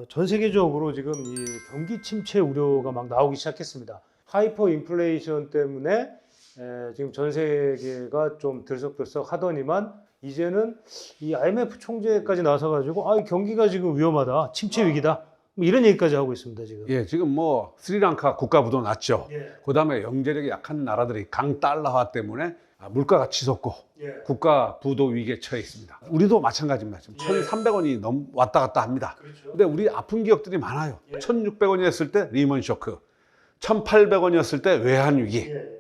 전 세계적으로 지금 이 경기 침체 우려가 막 나오기 시작했습니다. 하이퍼 인플레이션 때문에 지금 전 세계가 좀 들썩들썩 하더니만 이제는 이 IMF 총재까지 나서가지고 경기가 지금 위험하다, 침체 위기다, 뭐 이런 얘기까지 하고 있습니다 지금. 예, 지금 뭐 스리랑카 국가부도 났죠. 예. 그다음에 영재력이 약한 나라들이 강달러화 때문에 물가가 치솟고 예. 국가부도 위기에 처해 있습니다. 우리도 마찬가지입니다. 지금 1,300원이 넘 왔다 갔다 합니다. 그렇죠. 근데 우리 아픈 기억들이 많아요. 예. 1,600원이었을 때 리먼 쇼크, 1,800원이었을 때 외환 위기. 예.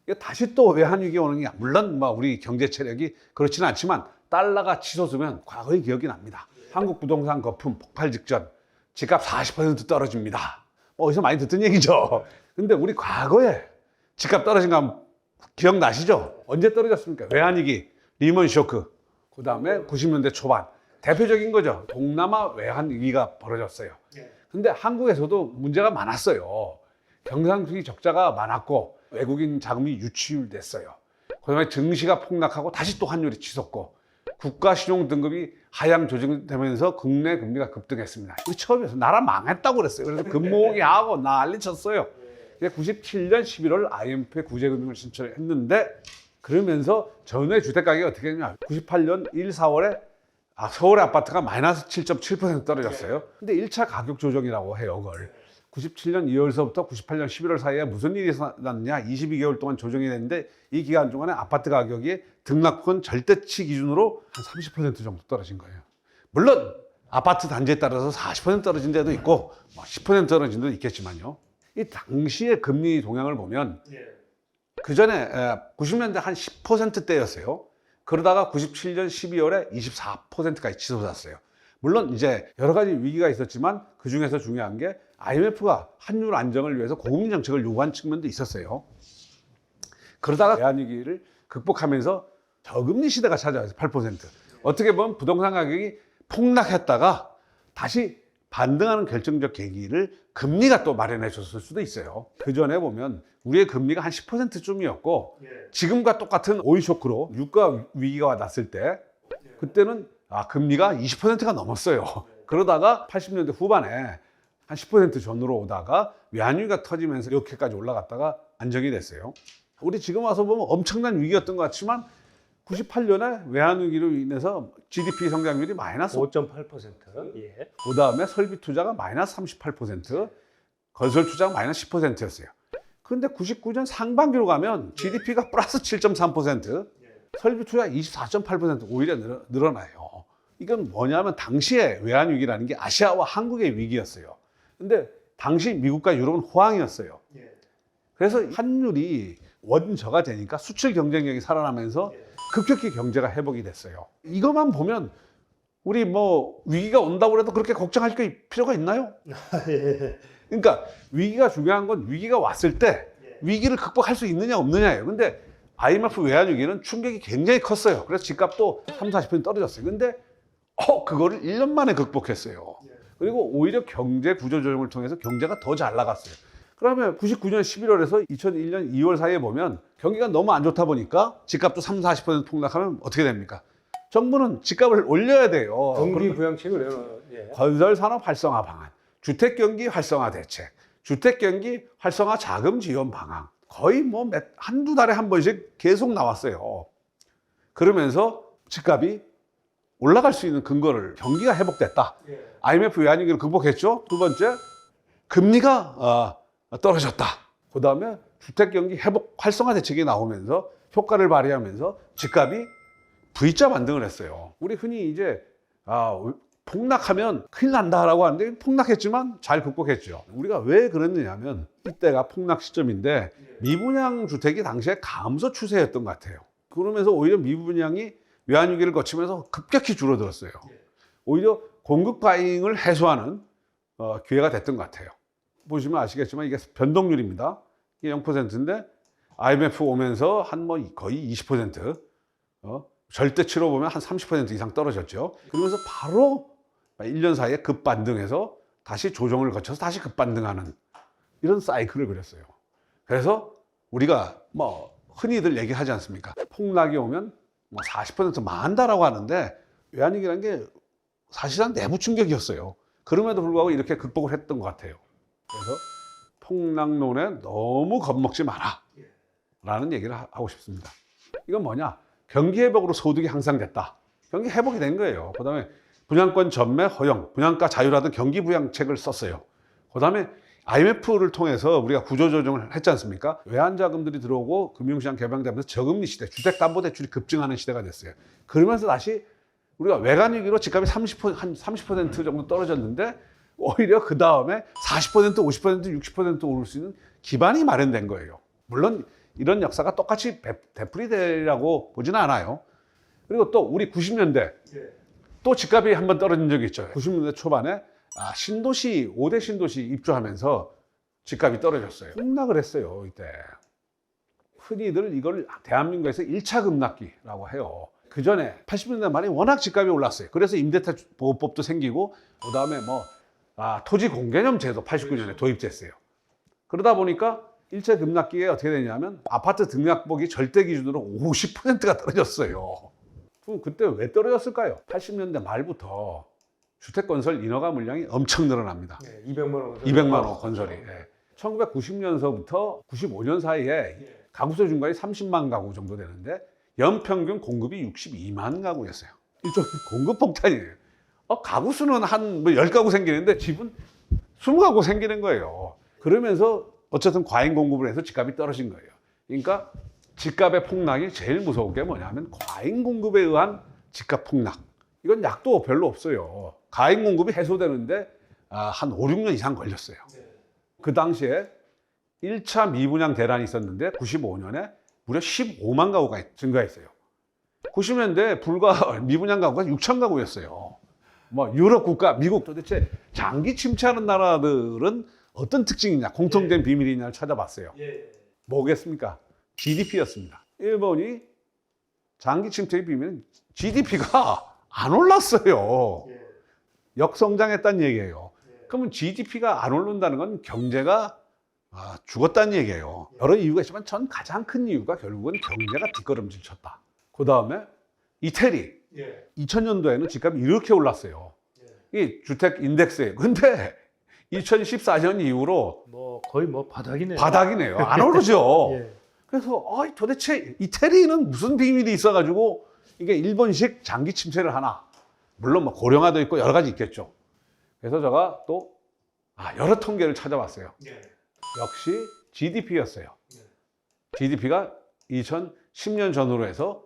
이게 다시 또 외환 위기 오는 게 물론 뭐 우리 경제 체력이 그렇지는 않지만 달러가 치솟으면 과거의 기억이 납니다. 한국 부동산 거품 폭발 직전 집값 40% 떨어집니다. 뭐 어디서 많이 듣던 얘기죠. 근데 우리 과거에 집값 떨어진 거 기억나시죠? 언제 떨어졌습니까? 외환위기, 리먼 쇼크, 그 다음에 90년대 초반. 대표적인 거죠. 동남아 외환위기가 벌어졌어요. 근데 한국에서도 문제가 많았어요. 경상수기 적자가 많았고 외국인 자금이 유출됐어요. 그 다음에 증시가 폭락하고 다시 또 환율이 치솟고 국가신용 등급이 하향 조정되면서 국내 금리가 급등했습니다. 우리 처음에서 나라 망했다고 그랬어요. 그래서 금모으기 하고 난리 쳤어요. 97년 11월 IMF에 구제금융을 신청했는데 그러면서 전에 주택가격이 어떻게 했냐. 98년 1, 4월에 서울의 아파트가 마이너스 7.7% 떨어졌어요. 근데 1차 가격 조정이라고 해요, 그걸. 97년 2월서부터 98년 11월 사이에 무슨 일이 일어났느냐. 22개월 동안 조정이 됐는데 이 기간 동안에 아파트 가격이 등락분 절대치 기준으로 한 30% 정도 떨어진 거예요. 물론 아파트 단지에 따라서 40% 떨어진 데도 있고 10% 떨어진 데도 있겠지만요. 이 당시의 금리 동향을 보면 그 전에 90년대 한 10%대였어요. 그러다가 97년 12월에 24%까지 치솟았어요. 물론 이제 여러 가지 위기가 있었지만 그 중에서 중요한 게 IMF가 환율 안정을 위해서 고금리 정책을 요구한 측면도 있었어요. 그러다가 외환위기를 극복하면서 저금리 시대가 찾아와서 8%. 어떻게 보면 부동산 가격이 폭락했다가 다시 반등하는 결정적 계기를 금리가 또 마련해 줬을 수도 있어요. 그 전에 보면 우리의 금리가 한 10%쯤이었고 지금과 똑같은 오일 쇼크로 유가 위기가 났을 때 그때는 금리가 20%가 넘었어요. 그러다가 80년대 후반에 한 10% 전으로 오다가 외환위기가 터지면서 이렇게까지 올라갔다가 안정이 됐어요. 우리 지금 와서 보면 엄청난 위기였던 것 같지만 98년에 외환위기로 인해서 GDP 성장률이 마이너스 5.8%. 예. 그 다음에 설비 투자가 마이너스 38%, 건설 투자가 마이너스 10%였어요. 그런데 99년 상반기로 가면 GDP가 플러스 7.3%, 설비 투자 24.8% 오히려 늘어나요. 이건 뭐냐면 당시에 외환위기라는 게 아시아와 한국의 위기였어요. 근데 당시 미국과 유럽은 호황이었어요. 그래서 환율이 원저가 되니까 수출 경쟁력이 살아나면서 급격히 경제가 회복이 됐어요. 이것만 보면 우리 뭐 위기가 온다고 해도 그렇게 걱정할 필요가 있나요? 그러니까 위기가 중요한 건 위기가 왔을 때 위기를 극복할 수 있느냐 없느냐예요. 근데 IMF 외환위기는 충격이 굉장히 컸어요. 그래서 집값도 30-40% 떨어졌어요. 근데 그거를 1년 만에 극복했어요. 그리고 오히려 경제 구조조정을 통해서 경제가 더 잘 나갔어요. 그러면 99년 11월에서 2001년 2월 사이에 보면 경기가 너무 안 좋다 보니까 집값도 30-40% 폭락하면 어떻게 됩니까? 정부는 집값을 올려야 돼요. 경기 부양책을 내놓아요. 건설산업 활성화 방안, 주택경기 활성화 대책, 주택경기 활성화 자금 지원 방안 거의 뭐 한두 달에 한 번씩 계속 나왔어요. 그러면서 집값이 올라갈 수 있는 근거를 경기가 회복됐다. IMF 외환위기를 극복했죠. 두 번째, 금리가 떨어졌다. 그 다음에 주택경기 회복 활성화 대책이 나오면서 효과를 발휘하면서 집값이 V자 반등을 했어요. 우리 흔히 이제 폭락하면 큰일 난다라고 하는데 폭락했지만 잘 극복했죠. 우리가 왜 그랬느냐면 이때가 폭락 시점인데 미분양 주택이 당시에 감소 추세였던 것 같아요. 그러면서 오히려 미분양이 외환위기를 거치면서 급격히 줄어들었어요. 오히려 공급 과잉을 해소하는 기회가 됐던 것 같아요. 보시면 아시겠지만 이게 변동률입니다. 이게 0%인데 IMF 오면서 한 거의 20%, 절대치로 보면 한 30% 이상 떨어졌죠. 그러면서 바로 1년 사이에 급반등해서 다시 조정을 거쳐서 다시 급반등하는 이런 사이클을 그렸어요. 그래서 우리가 흔히들 얘기하지 않습니까? 폭락이 오면 40% 망한다라고 하는데 외환위기라는 게 사실상 내부 충격이었어요. 그럼에도 불구하고 이렇게 극복을 했던 것 같아요. 그래서 폭락론에 너무 겁먹지 마라 라는 얘기를 하고 싶습니다. 이건 뭐냐? 경기 회복으로 소득이 향상됐다. 경기 회복이 된 거예요. 그 다음에 분양권 전매 허용, 분양가 자유라든 경기 부양책을 썼어요. 그 다음에 IMF를 통해서 우리가 구조조정을 했지 않습니까? 외환자금들이 들어오고 금융시장 개방되면서 저금리 시대, 주택담보대출이 급증하는 시대가 됐어요. 그러면서 다시 우리가 외환위기로 집값이 한 30% 정도 떨어졌는데 오히려 그 다음에 40%, 50%, 60% 오를 수 있는 기반이 마련된 거예요. 물론 이런 역사가 똑같이 되풀이되라고 보지는 않아요. 그리고 또 우리 90년대 또 집값이 한번 떨어진 적이 있죠. 90년대 초반에 신도시, 5대 신도시 입주하면서 집값이 떨어졌어요. 폭락을 했어요, 이때. 흔히들 이걸 대한민국에서 1차 급락기라고 해요. 그 전에 80년대 말에 워낙 집값이 올랐어요. 그래서 임대차 보호법도 생기고, 그 다음에 토지 공개념 제도 89년에 도입됐어요. 그러다 보니까 1차 급락기에 어떻게 되냐면 아파트 등락폭이 절대 기준으로 50%가 떨어졌어요. 그럼 그때 왜 떨어졌을까요? 80년대 말부터 주택건설 인허가 물량이 엄청 늘어납니다. 200만 원. 200만 원 건설이. 1990년서부터 95년 사이에 가구수 중간이 30만 가구 정도 되는데 연평균 공급이 62만 가구였어요. 일종의 공급 폭탄이에요. 가구수는 한 10가구 생기는데 집은 20가구 생기는 거예요. 그러면서 어쨌든 과잉 공급을 해서 집값이 떨어진 거예요. 그러니까 집값의 폭락이 제일 무서운 게 뭐냐면 과잉 공급에 의한 집값 폭락. 이건 약도 별로 없어요. 과잉 공급이 해소되는데 한 5, 6년 이상 걸렸어요. 그 당시에 1차 미분양 대란이 있었는데 95년에 무려 15만 가구가 증가했어요. 90년대 불과 미분양 가구가 6천 가구였어요. 유럽 국가, 미국 도대체 장기 침체하는 나라들은 어떤 특징이냐, 공통된 비밀이냐를 찾아봤어요. 뭐겠습니까? GDP였습니다. 일본이 장기 침체의 비밀은 GDP가 안 올랐어요. 역성장했다는 얘기예요. 그러면 GDP가 안 오른다는 건 경제가 죽었다는 얘기예요. 여러 이유가 있지만 전 가장 큰 이유가 결국은 경제가 뒷걸음질 쳤다. 그 다음에 이태리. 2000년도에는 집값이 이렇게 올랐어요. 이 주택 인덱스예요. 근데 2014년 이후로 거의 바닥이네요. 바닥이네요. 안 오르죠. 그래서 도대체 이태리는 무슨 비밀이 있어가지고 이게 일본식 장기 침체를 하나. 물론 고령화도 있고 여러 가지 있겠죠. 그래서 제가 또 여러 통계를 찾아봤어요. 역시 GDP였어요. GDP가 2010년 전후로 해서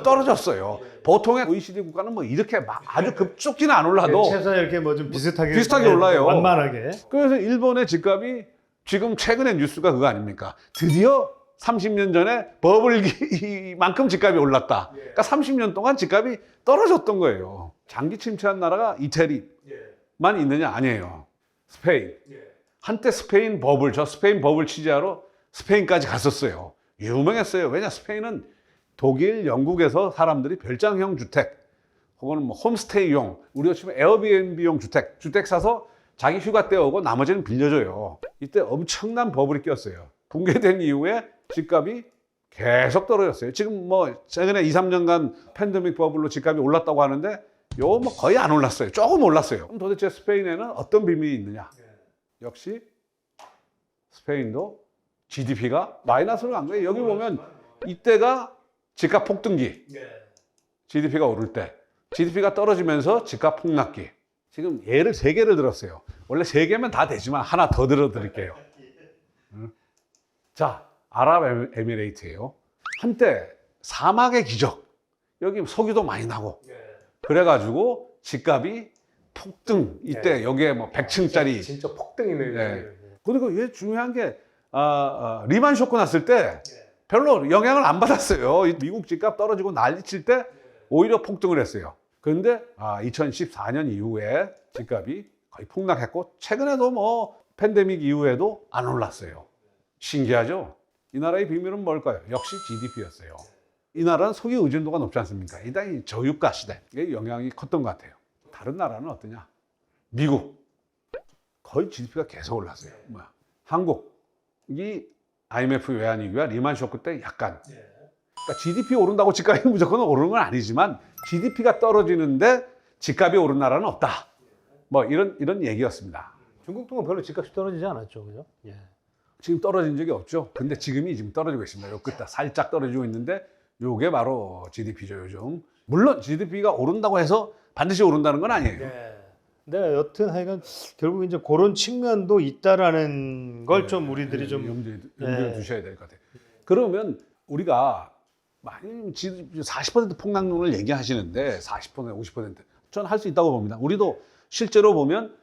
떨어졌어요. 보통의 OECD 국가는 이렇게 아주 급속지는 안 올라도 최소한 이렇게 좀 비슷하게 올라요. 완만하게. 그래서 일본의 집값이 지금 최근에 뉴스가 그거 아닙니까? 드디어 30년 전에 버블기만큼 집값이 올랐다. 그러니까 30년 동안 집값이 떨어졌던 거예요. 장기 침체한 나라가 이태리만 있느냐? 아니에요. 스페인. 한때 스페인 버블 취재하러 스페인까지 갔었어요. 유명했어요. 왜냐? 스페인은 독일, 영국에서 사람들이 별장형 주택 혹은 홈스테이용, 우리가 치면 에어비앤비용 주택 사서 자기 휴가 때 오고 나머지는 빌려줘요. 이때 엄청난 버블이 꼈어요. 붕괴된 이후에 집값이 계속 떨어졌어요. 지금 최근에 2, 3년간 팬데믹 버블로 집값이 올랐다고 하는데 거의 안 올랐어요. 조금 올랐어요. 그럼 도대체 스페인에는 어떤 비밀이 있느냐? 역시 스페인도 GDP가 마이너스로 간 거예요. 여기 보면 이때가 집값 폭등기, GDP가 오를 때, GDP가 떨어지면서 집값 폭락기. 지금 예를 3개를 들었어요. 원래 3개면 다 되지만 하나 더 들어드릴게요. 자, 아랍에미레이트예요. 한때 사막의 기적. 여기 석유도 많이 나고. 그래가지고 집값이 폭등. 이때 여기에 100층짜리. 진짜 폭등이네요. 그리고 이게 중요한 게 리만 쇼크 났을 때 별로 영향을 안 받았어요. 미국 집값 떨어지고 난리칠 때 오히려 폭등을 했어요. 그런데 2014년 이후에 집값이 거의 폭락했고 최근에도 팬데믹 이후에도 안 올랐어요. 신기하죠? 이 나라의 비밀은 뭘까요? 역시 GDP였어요. 이 나라는 소유 의존도가 높지 않습니까? 이 당이 저유가 시대에 영향이 컸던 것 같아요. 다른 나라는 어떠냐? 미국 거의 GDP가 계속 올랐어요. 한국이 IMF 외환위기와 리만 쇼크 때 약간. 그러니까 GDP 오른다고 집값이 무조건 오르는 건 아니지만 GDP가 떨어지는데 집값이 오른 나라는 없다. 뭐 이런 얘기였습니다. 중국 동은 별로 집값이 떨어지지 않았죠, 그죠? 예. 지금 떨어진 적이 없죠. 근데 지금이 지금 떨어지고 있습니다. 요 끝에 살짝 떨어지고 있는데 요게 바로 GDP죠, 요즘. 물론 GDP가 오른다고 해서 반드시 오른다는 건 아니에요. 네. 네, 여튼 하여간 결국 이제 그런 측면도 있다라는 걸 좀 우리들이 좀 염두에 네. 두셔야 될 것 같아요. 그러면 우리가 많이 40% 폭락론을 얘기하시는데 40%, 50% 저는 할 수 있다고 봅니다. 우리도 실제로 보면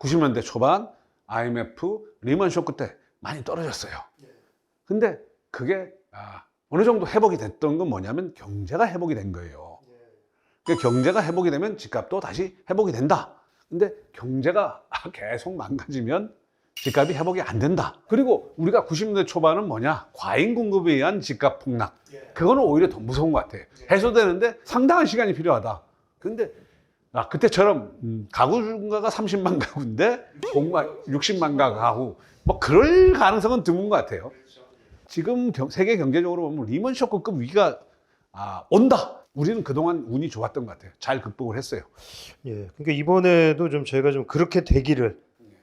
90년대 초반 IMF, 리먼 쇼크 때 많이 떨어졌어요. 근데 그게 어느 정도 회복이 됐던 건 뭐냐면 경제가 회복이 된 거예요. 그러니까 경제가 회복이 되면 집값도 다시 회복이 된다. 근데 경제가 계속 망가지면 집값이 회복이 안 된다. 그리고 우리가 90년대 초반은 뭐냐? 과잉 공급에 의한 집값 폭락. 그거는 오히려 더 무서운 것 같아요. 해소되는데 상당한 시간이 필요하다. 근데 그때처럼 가구 중가가 30만 가구인데 공가 60만 가구 뭐 그럴 가능성은 드문 것 같아요. 지금 세계 경제적으로 보면 리먼 쇼크급 위기가 온다. 우리는 그동안 운이 좋았던 것 같아요. 잘 극복을 했어요. 예. 그러니까 이번에도 좀 저희가 좀 그렇게 되기를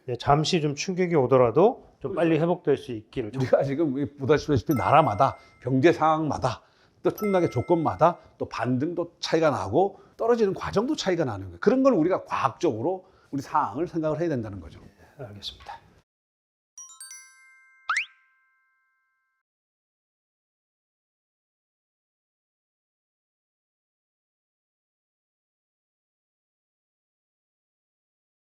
예, 잠시 좀 충격이 오더라도 좀 빨리 회복될 수 있기를. 우리가 지금 보다시피 나라마다 경제 상황마다 또 폭락의 조건마다 또 반등도 차이가 나고 떨어지는 과정도 차이가 나는 거예요. 그런 걸 우리가 과학적으로 우리 상황을 생각을 해야 된다는 거죠. 알겠습니다.